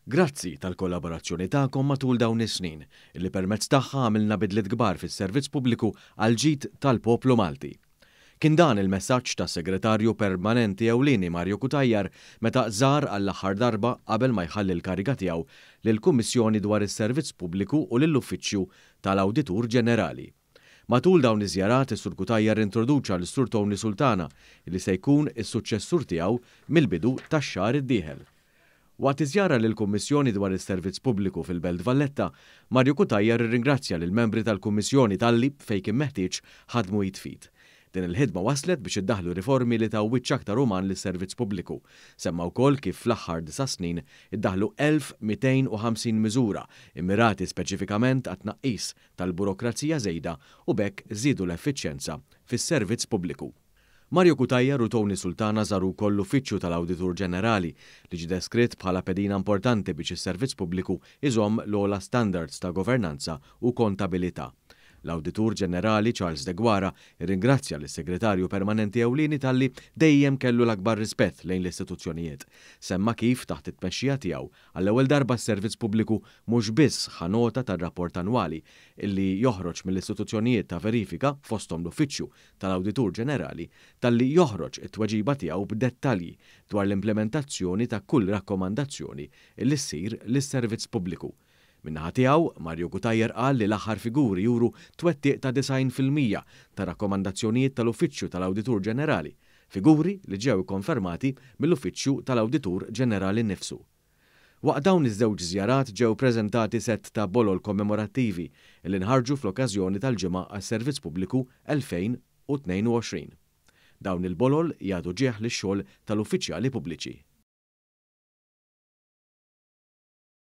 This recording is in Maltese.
Grazzi tal-kollaborazzjoni tagħkom matul dawn is-snin, illi permezz tagħha għamilna bidliet kbar fis-servizz pubbliku għal ġid tal-poplu Malti. Kien dan il-messaġġ tas-Segretarju Permanenti Ewlieni Mario Cutajar meta żar għall-aħħar darba qabel ma jħalli l-kariga tiegħu lill-Kummissjoni dwar is-Servizz Pubbliku u lill-Uffiċċju tal-Awditur Ġenerali. Matul dawn iż-żjarat is-Sur Cutajar introduċa l-Sur Tony Sultana li se jkun is-suċċessur tiegħu mill-bidu tax-xahar id-dieħel. Waqt iżjara lill-Kummissjoni dwar is-Servizz Pubbliku fil-Belt Valletta, Mario Cutajar irringrazzja lill-membri tal-Kummissjoni talli fejn kien meħtieġ ħadmu jitfid. Din il-ħidma waslet biex iddaħħlu riformi li taw wiċċ aktar uman lis-servizz pubbliku. Semma wkoll kif fl-aħħar 9 snin iddaħħlu 1250 miżura immirati speċifikament għat tnaqqis tal-burokrazija żejda u bekk żiedu l-effiċjenza fis-servizz pubbliku. Mario Cutajar u Tony Sultana żaru wkoll l-Uffiċċju tal-Awditur Ġenerali li ġie deskritt bħala pedina importanti biex is-servizz pubbliku iżomm l-ogħla standards ta' governanza u kontabilità. L-Awditur Ġenerali Charles De Guara irringrazzja lis-Segretarju Permanenti Ewlieni talli dejjem kellu l-akbar rispett lejn l-istituzzjonijiet. Semma kif taħt it-tmexxija tiegħu għall-ewwel darba s-servizz pubbliku mhux biss ħa nota tar-rapport annwali illi joħroġ mill-istituzzjonijiet ta' verifika fosthom l-Uffiċċju tal-Awditur Ġenerali talli joħroġ it-tweġiba tiegħu b'dettalji dwar l-implementazzjoni ta' kull rakkomandazzjoni illi ssir lis-servizz pubbliku. Min-naħa tiegħu, Mario Cutajar qal li l-aħħar figuri juru twettiq ta' 90% ta' rakkomandazzjonijiet tal-Uffiċċju tal-Awditur Ġenerali, figuri li ġew ikkonfermati mill-Uffiċċju tal-Awditur Ġenerali nnifsu. Waqt dawn iż-żewġ żjarat ġew preżentati sett ta' bolol kommemorattivi li nħarġu fl-okkażjoni tal-ġimgħa għas-Servizz Pubbliku 2022. Dawn il-bolol jagħtu ġieħ lix-xogħol tal-uffiċjali pubbliċi.